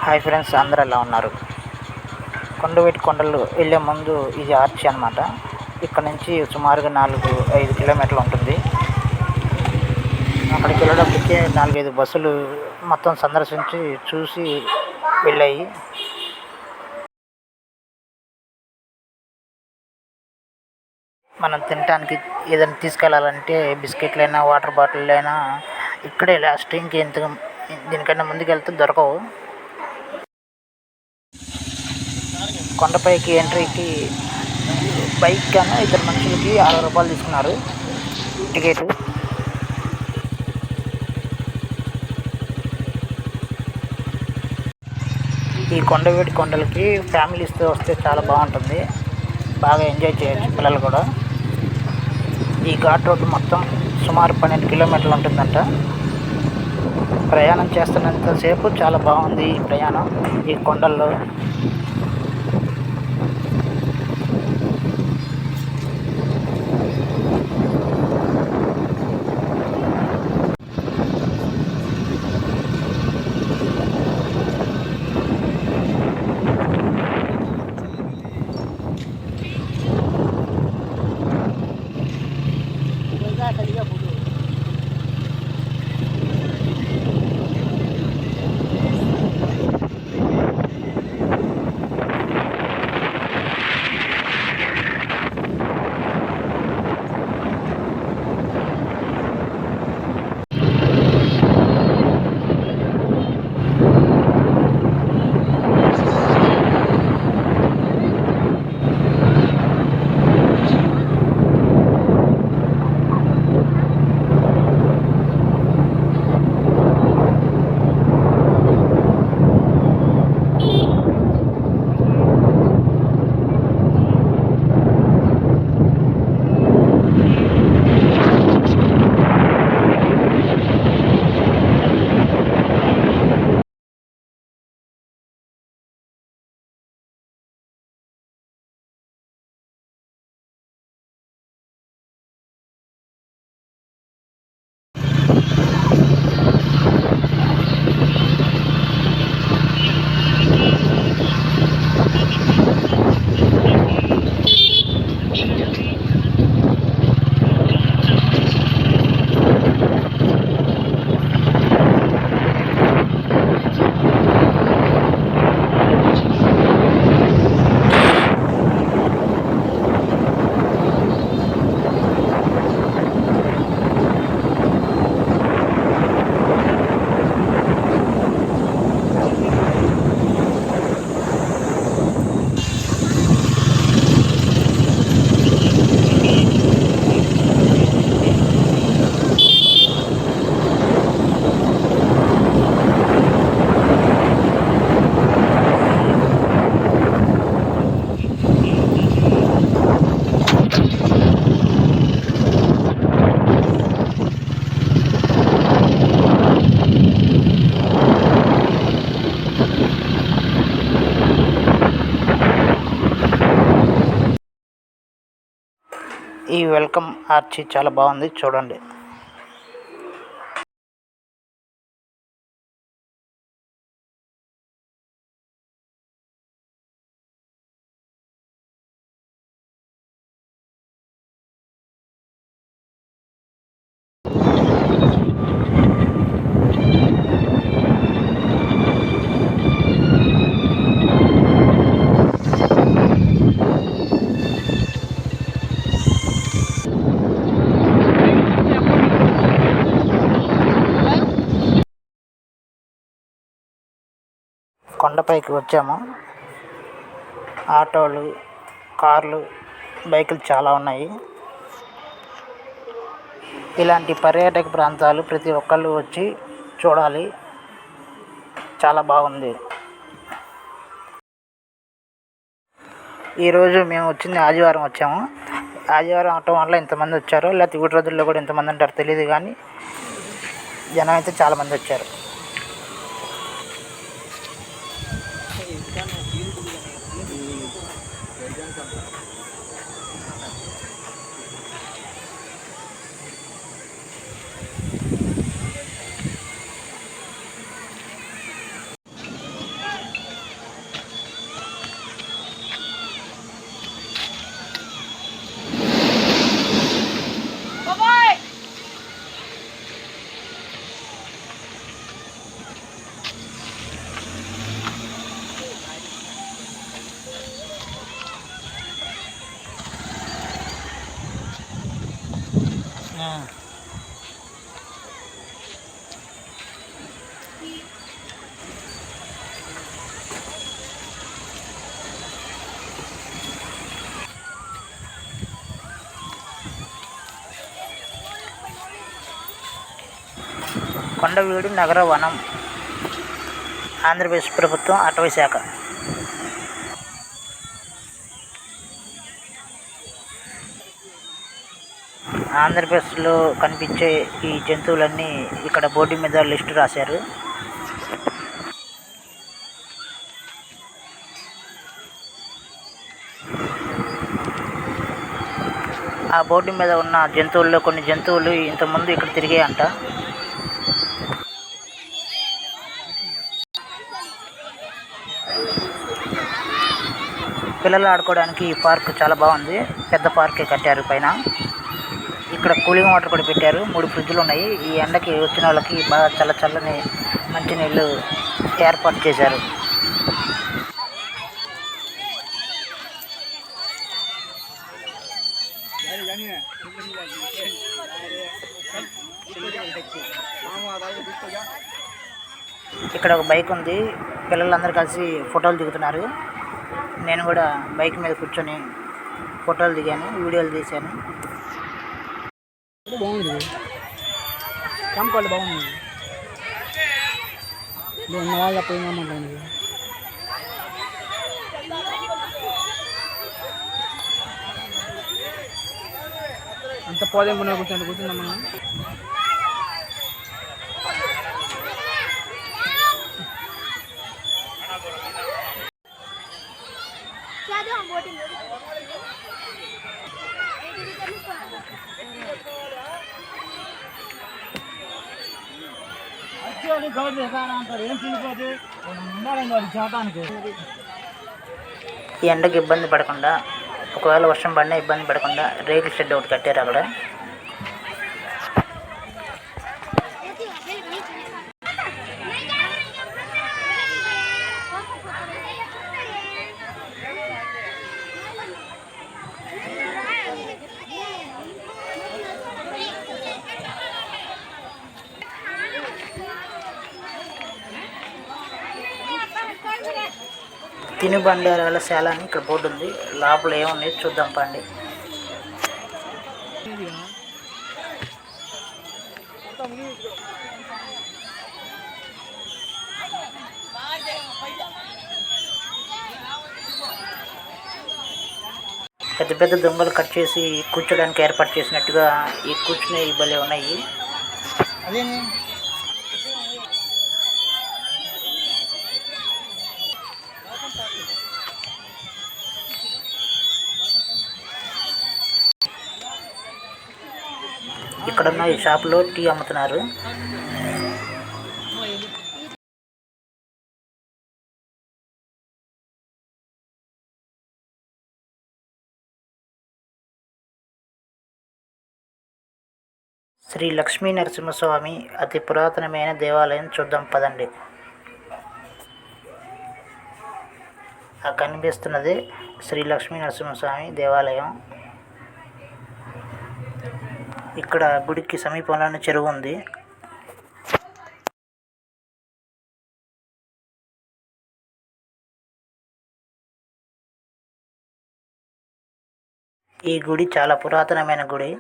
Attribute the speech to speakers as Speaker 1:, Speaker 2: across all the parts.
Speaker 1: Hi friends, అందరూ ఎలా ఉన్నారు? కొండవీటి కొండలు వెళ్ళే ముందు ఇది ఆర్చి అనమాట. ఇక్కడ నుంచి సుమారుగా 4-5 కిలోమీటర్లు ఉంటుంది. అక్కడికి వెళ్ళేటప్పటికే 4-5 బస్సులు మొత్తం సందర్శించి చూసి వెళ్ళాయి. మనం తినడానికి ఏదైనా తీసుకెళ్ళాలంటే బిస్కెట్లైనా వాటర్ బాటిల్ అయినా ఇక్కడే లాస్ట్. దీనికన్నా ముందుకు వెళ్తే దొరకవు. కొండపైకి ఎంట్రీకి బైక్ కన్నా 2 మనుషులకి 60 రూపాయలు తీసుకున్నారు టికెట్. ఈ కొండవీటి కొండలకి ఫ్యామిలీస్తో వస్తే చాలా బాగుంటుంది, బాగా ఎంజాయ్ చేయొచ్చు పిల్లలు కూడా. ఈ ఘాట్ రోడ్డు మొత్తం సుమారు 12 కిలోమీటర్లు ఉంటుందంట. ప్రయాణం చేస్తున్నంతసేపు చాలా బాగుంది ఈ ప్రయాణం ఈ కొండల్లో. ఈ వెల్కమ్ ఆర్చి చాలా బాగుంది, చూడండి. కొండపైకి వచ్చాము. ఆటోలు, కార్లు, బైకులు చాలా ఉన్నాయి. ఇలాంటి పర్యాటక ప్రాంతాలు ప్రతి ఒక్కళ్ళు వచ్చి చూడాలి, చాలా బాగుంది. ఈరోజు మేము వచ్చింది ఆదివారం వచ్చాము. ఆదివారం అవటం వల్ల ఇంతమంది వచ్చారు, లేకపోతే ఇవి రోజుల్లో కూడా ఇంతమంది ఉంటారు తెలియదు, కానీ జనం అయితే చాలామంది వచ్చారు. కొండవీడు నగర వనం, ఆంధ్రప్రదేశ్ ప్రభుత్వం అటవీ శాఖ. ఆంధ్రప్రదేశ్లో కనిపించే ఈ జంతువులన్నీ ఇక్కడ బోర్డు మీద లిస్టు రాశారు. ఆ బోర్డు మీద ఉన్న జంతువుల్లో కొన్ని జంతువులు ఇంతకుముందు ఇక్కడ తిరిగాయంట. పిల్లలు ఆడుకోవడానికి ఈ పార్క్ చాలా బాగుంది. పెద్ద పార్కే కట్టారు పైన. ఇక్కడ కూలింగ్ వాటర్ కూడా పెట్టారు. 3 ఫ్రిడ్జ్లు ఉన్నాయి. ఈ ఎండకి వచ్చిన వాళ్ళకి బాగా చల్లని మంచినీళ్ళు ఏర్పాటు చేశారు. ఇక్కడ ఒక బైక్ ఉంది. పిల్లలందరూ కలిసి ఫోటోలు దిగుతున్నారు. నేను కూడా బైక్ మీద కూర్చొని ఫోటోలు దిగాను, వీడియోలు తీశాను.
Speaker 2: బాగుంది, కంపల్ట్ బాగుంది. ఉన్నవాళ్ళ పోయిందమ్మంటుంది. అంత పోదేం కూర్చుందమ్మా.
Speaker 1: ఈ ఎండకి ఇబ్బంది పడకుండా, ఒకవేళ వర్షం పడినా ఇబ్బంది పడకుండా రేకుల షెడ్ ఒకటి కట్టారు అక్కడ. తినుబండారాల శాల అని ఇక్కడ బోర్డు ఉంది. లోపల ఏమున్నాయి చూద్దాం పండి. పెద్ద పెద్ద దొంగలు కట్ చేసి కూర్చోడానికి ఏర్పాటు చేసినట్టుగా ఈ కూర్చునే భలే ఉన్నాయి. ఇక్కడున్న ఈ షాప్లో టీ అమ్ముతున్నారు. శ్రీ లక్ష్మీ నరసింహస్వామి అతి పురాతనమైన దేవాలయం చూద్దాం పదండి. ఆ కనిపిస్తున్నది శ్రీ లక్ష్మీ నరసింహస్వామి దేవాలయం. ఇక్కడ గుడికి సమీపంలోనే చెరువు ఉంది. ఈ గుడి చాలా పురాతనమైన గుడి.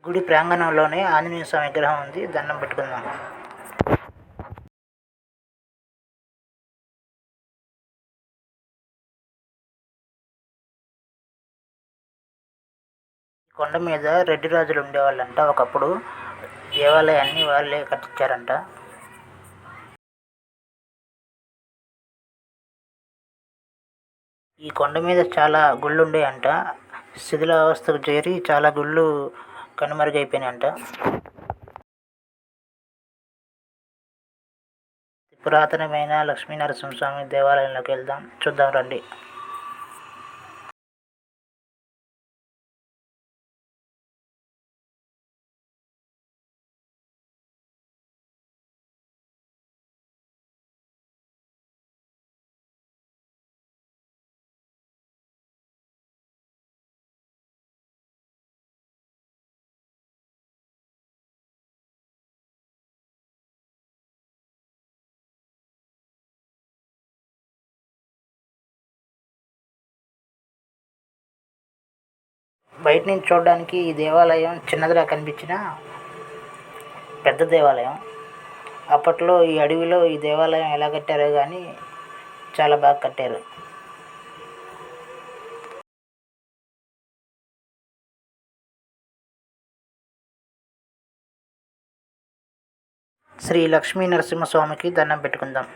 Speaker 1: గుడి ప్రాంగణంలోనే ఆంజనేయ స్వామి విగ్రహం ఉంది. దండం పెట్టుకుందాం. కొండ మీద రెడ్డి రాజులు ఉండేవాళ్ళంట. ఒకప్పుడు దేవాలయాన్ని వాళ్ళే కట్టించారంట. ఈ కొండ మీద చాలా గుళ్ళు ఉండేయంట. శిథిలావస్థకు చేరి చాలా గుళ్ళు కనుమరుగైపోయినాయంట. పురాతనమైన లక్ష్మీనరసింహస్వామి దేవాలయంలోకి వెళ్దాం, చూద్దాం రండి. బయట నుంచి చూడడానికి ఈ దేవాలయం చిన్నదిగా కనిపించిన పెద్ద దేవాలయం. అప్పట్లో ఈ అడవిలో ఈ దేవాలయం ఎలా కట్టారో కానీ చాలా బాగా కట్టారు. శ్రీ లక్ష్మీ నరసింహస్వామికి దండం పెట్టుకుందాం.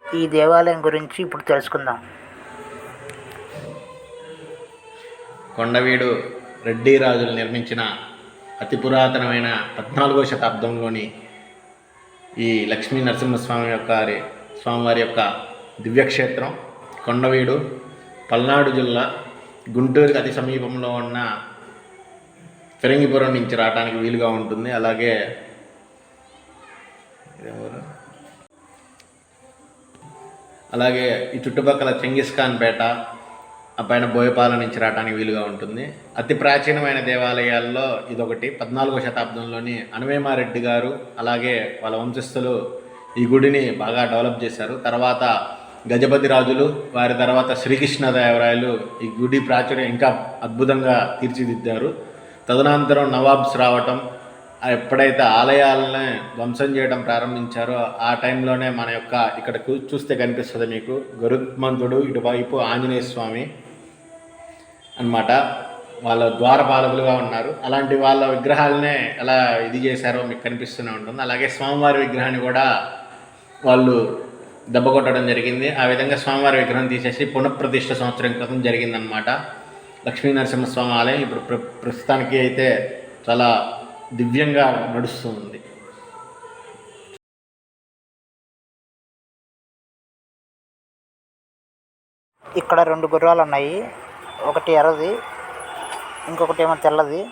Speaker 1: ఈ దేవాలయం గురించి ఇప్పుడు తెలుసుకుందాం.
Speaker 3: కొండవీడు రెడ్డి రాజులు నిర్మించిన అతి పురాతనమైన 14వ శతాబ్దంలోని ఈ లక్ష్మీ నరసింహస్వామి స్వామివారి యొక్క దివ్యక్షేత్రం కొండవీడు పల్నాడు జిల్లా గుంటూరుకి అతి సమీపంలో ఉన్న ఫిరంగిపురం నుంచి రావడానికి వీలుగా ఉంటుంది. అలాగే ఈ చుట్టుపక్కల చెంగిస్ ఖాన్ పేట ఆ పైన బోయపాలెం నుంచి రావడానికి వీలుగా ఉంటుంది. అతి ప్రాచీనమైన దేవాలయాల్లో ఇదొకటి. 14వ శతాబ్దంలోని అనువేమారెడ్డి గారు అలాగే వాళ్ళ వంశస్థులు ఈ గుడిని బాగా డెవలప్ చేశారు. తర్వాత గజపతి రాజులు, వారి తర్వాత శ్రీకృష్ణదేవరాయలు ఈ గుడి ప్రాచుర్యం ఇంకా అద్భుతంగా తీర్చిదిద్దారు. తదనంతరం నవాబ్స్ రావటం, ఎప్పుడైతే ఆలయాలని ధ్వంసం చేయడం ప్రారంభించారో ఆ టైంలోనే మన యొక్క ఇక్కడ చూస్తే కనిపిస్తుంది మీకు గరుత్మంతుడు, ఇటువైపు ఆంజనేయ స్వామి అన్నమాట. వాళ్ళ ద్వారపాలకులుగా ఉన్నారు. అలాంటి వాళ్ళ విగ్రహాలనే ఎలా ఇది చేశారో మీకు కనిపిస్తూనే ఉంటుంది. అలాగే స్వామివారి విగ్రహాన్ని కూడా వాళ్ళు దెబ్బ కొట్టడం జరిగింది. ఆ విధంగా స్వామివారి విగ్రహం తీసేసి పునఃప్రతిష్ఠ సంవత్సరం క్రితం జరిగిందనమాట. లక్ష్మీ నరసింహస్వామి ఆలయం ఇప్పుడు ప్రస్తుతానికి అయితే చాలా దివ్యంగా నడుస్తుంది.
Speaker 1: ఇక్కడ 2 గుర్రాలు ఉన్నాయి. ఒకటి ఎర్రది, ఇంకొకటి ఏమో తెల్లది.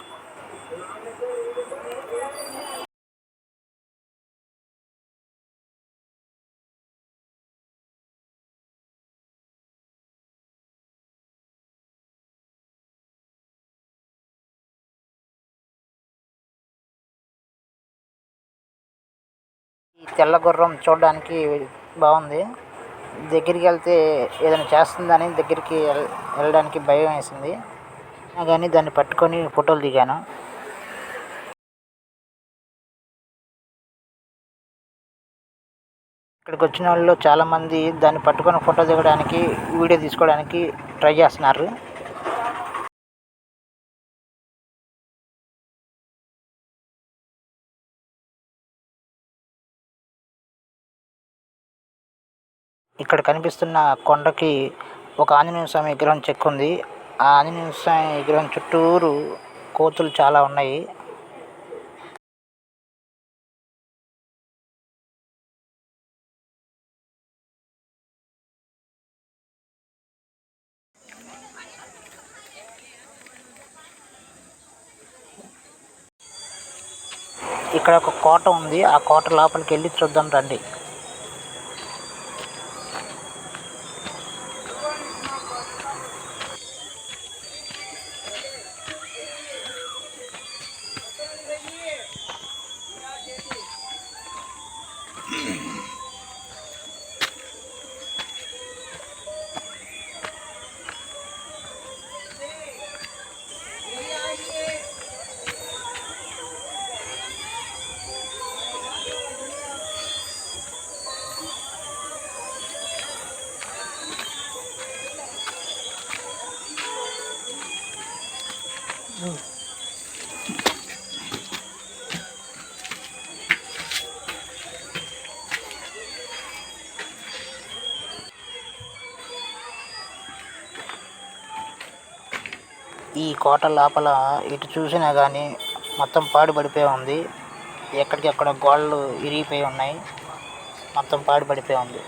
Speaker 1: ఈ తెల్ల గుర్రం చూడడానికి బాగుంది. దగ్గరికి వెళ్తే ఏదైనా చేస్తుందని దగ్గరికి వెళ్ళడానికి భయం వేసింది. కానీ దాన్ని పట్టుకొని ఫోటోలు దిగాను. ఇక్కడికి వచ్చిన వాళ్ళు చాలామంది దాన్ని పట్టుకొని ఫోటో దిగడానికి, వీడియో తీసుకోవడానికి ట్రై చేస్తున్నారు. ఇక్కడ కనిపిస్తున్న కొండకి ఒక ఆంజనేయ స్వామి విగ్రహం చెక్కుంది. ఆ ఆంజనేయ స్వామి విగ్రహం చుట్టూరు కోతులు చాలా ఉన్నాయి. ఇక్కడ ఒక కోట ఉంది. ఆ కోట లోపలికి వెళ్ళి చూద్దాం రండి. ఈ కోట లోపల ఇటు చూసినా కానీ మొత్తం పాడుపడిపోయి ఉంది. ఎక్కడికక్కడ గోడలు ఇరిగిపోయి ఉన్నాయి. మొత్తం పాడుపడిపోయి ఉంది.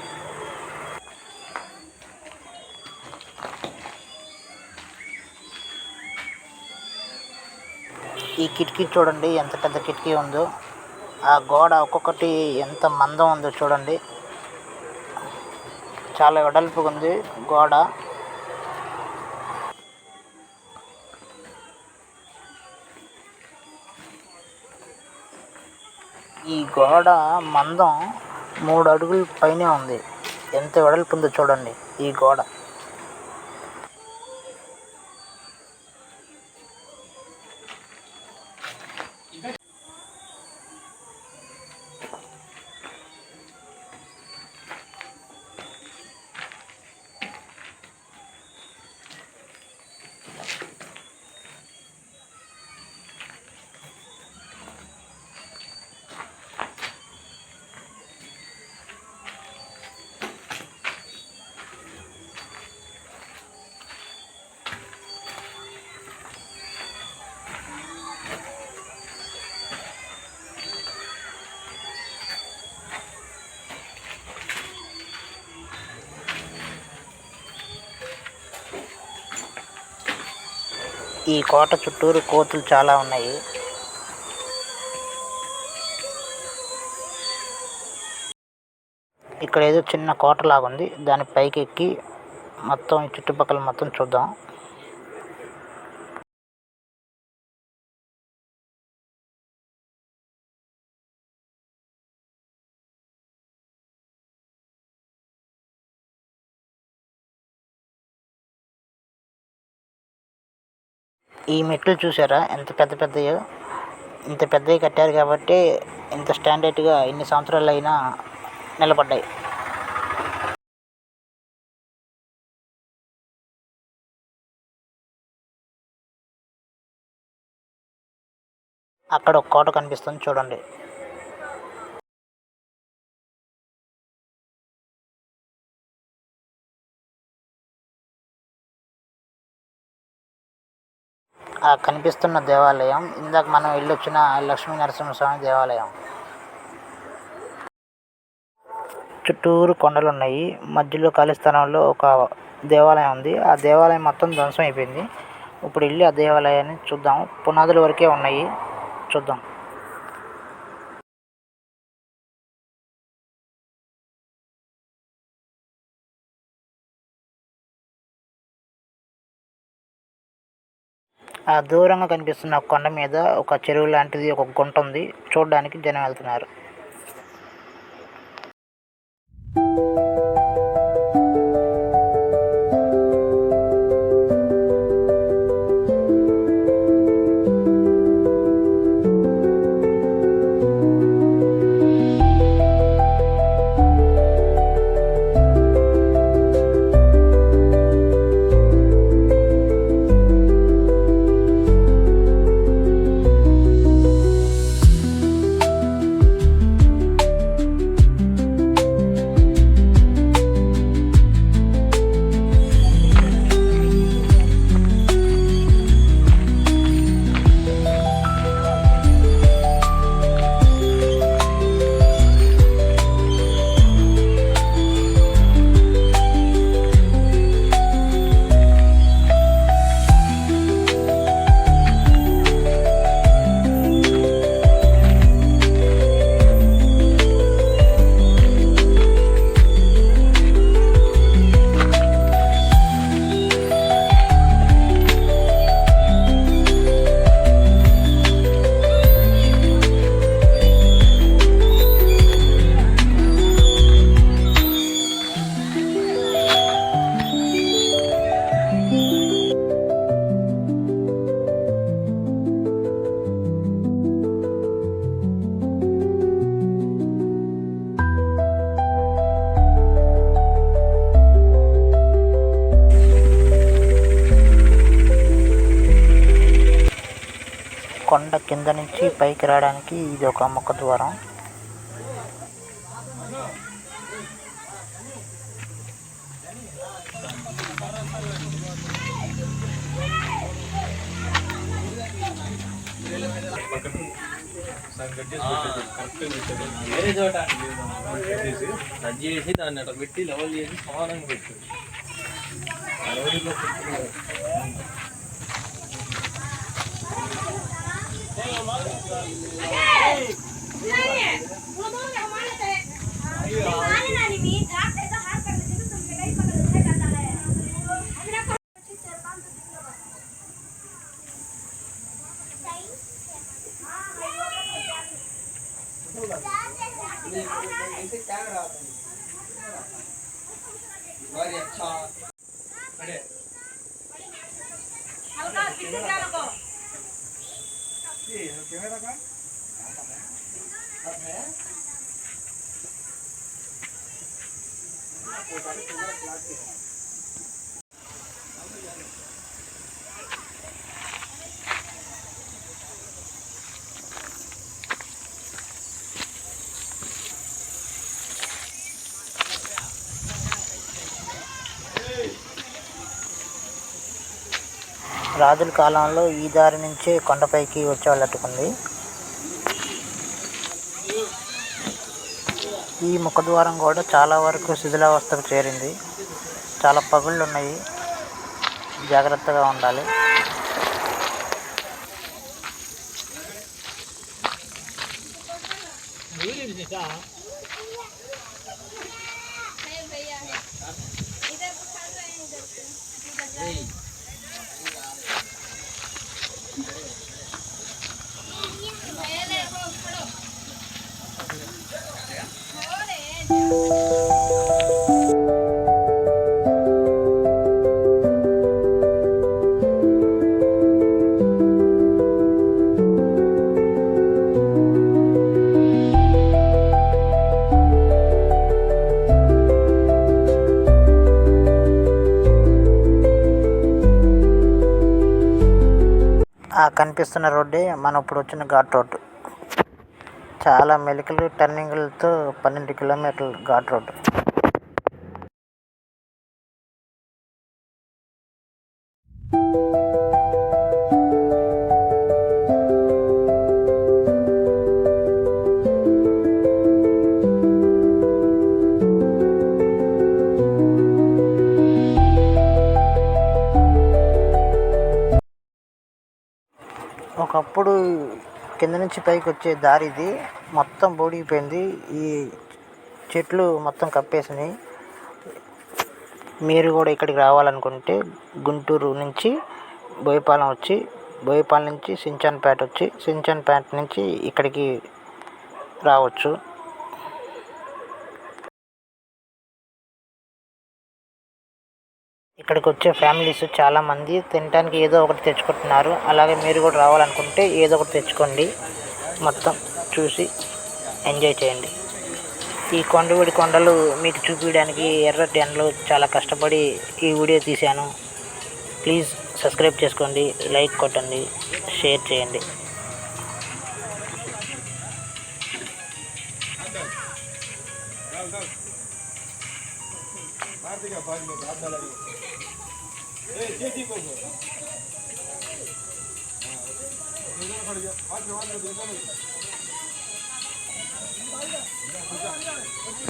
Speaker 1: ఈ కిటికీ చూడండి ఎంత పెద్ద కిటికీ ఉందో. ఆ గోడ ఒక్కొక్కటి ఎంత మందం ఉందో చూడండి. చాలా వెడల్పుగా ఉంది గోడ. ఈ గోడ మందం 3 అడుగుల పైనే ఉంది. ఎంత వెడల్పు ఉందో చూడండి ఈ గోడ. ఈ కోట చుట్టూరు కోతులు చాలా ఉన్నాయి. ఇక్కడ ఏదో చిన్న కోట లాగా ఉంది. దాని పైకి ఎక్కి మొత్తం చుట్టుపక్కల మొత్తం చూద్దాం. ఈ మెట్లు చూసారా ఎంత పెద్ద పెద్దయో. ఇంత పెద్దవి కట్టారు కాబట్టి ఇంత స్టాండర్డ్గా ఎన్ని సంవత్సరాలు అయినా నిలబడ్డాయి. అక్కడ ఒక కోట కనిపిస్తుంది చూడండి. ఆ కనిపిస్తున్న దేవాలయం ఇందాక మనం వెళ్ళొచ్చిన లక్ష్మీ నరసింహస్వామి దేవాలయం. చుట్టూరు కొండలు ఉన్నాయి. మధ్యలో ఖాళీ స్థలంలో ఒక దేవాలయం ఉంది. ఆ దేవాలయం మొత్తం ధ్వంసం అయిపోయింది. ఇప్పుడు వెళ్ళి ఆ దేవాలయాన్ని చూద్దాం. పునాదుల వరకే ఉన్నాయి, చూద్దాం. ఆ దూరంగా కనిపిస్తున్న కొండ మీద ఒక చెరువు లాంటిది, ఒక గుంట ఉంది. చూడడానికి జనం వెళ్తున్నారు. కొండ కింద నుంచి పైకి రావడానికి ఇది ఒక ముఖ ద్వారం.
Speaker 4: వేరే చోట కట్ చేసి దాన్ని అట్లా పెట్టి లెవెల్ చేసి సమానంగా పెట్టు.
Speaker 1: రాజుల కాలంలో ఈ దారి నుంచే కొండపైకి వచ్చేవాళ్ళట్టుకుంది. ఈ ముఖద్వారం కూడా చాలా వరకు శిథిలావస్థకు చేరింది. చాలా పగుళ్ళు ఉన్నాయి, జాగ్రత్తగా ఉండాలి. ఆ కనిపిస్తున్న రోడ్డే మనం ఇప్పుడు వచ్చిన ఘాట్ రోడ్డు. చాలా మెలికలు టర్నింగ్లతో 12 కిలోమీటర్లు ఘాట్ రోడ్డు. ఒకప్పుడు కింద నుంచి పైకి వచ్చే దారి ఇది. మొత్తం బోడిగిపోయింది, ఈ చెట్లు మొత్తం కప్పేసినాయి. మీరు కూడా ఇక్కడికి రావాలనుకుంటే గుంటూరు నుంచి బోయపాలెం వచ్చి, బోయపాలెం నుంచి సించాన్పేట వచ్చి, సించాన్పేట నుంచి ఇక్కడికి రావచ్చు. ఇక్కడికి వచ్చే ఫ్యామిలీస్ చాలామంది తినడానికి ఏదో ఒకటి తెచ్చుకుంటున్నారు. అలాగే మీరు కూడా రావాలనుకుంటే ఏదో ఒకటి తెచ్చుకోండి, మొత్తం చూసి ఎంజాయ్ చేయండి. ఈ కొండవీడి కొండలు మీకు చూపించడానికి ఎర్రటి ఎండలో చాలా కష్టపడి ఈ వీడియో తీశాను. ప్లీజ్ సబ్స్క్రైబ్ చేసుకోండి, లైక్ కొట్టండి, షేర్ చేయండి.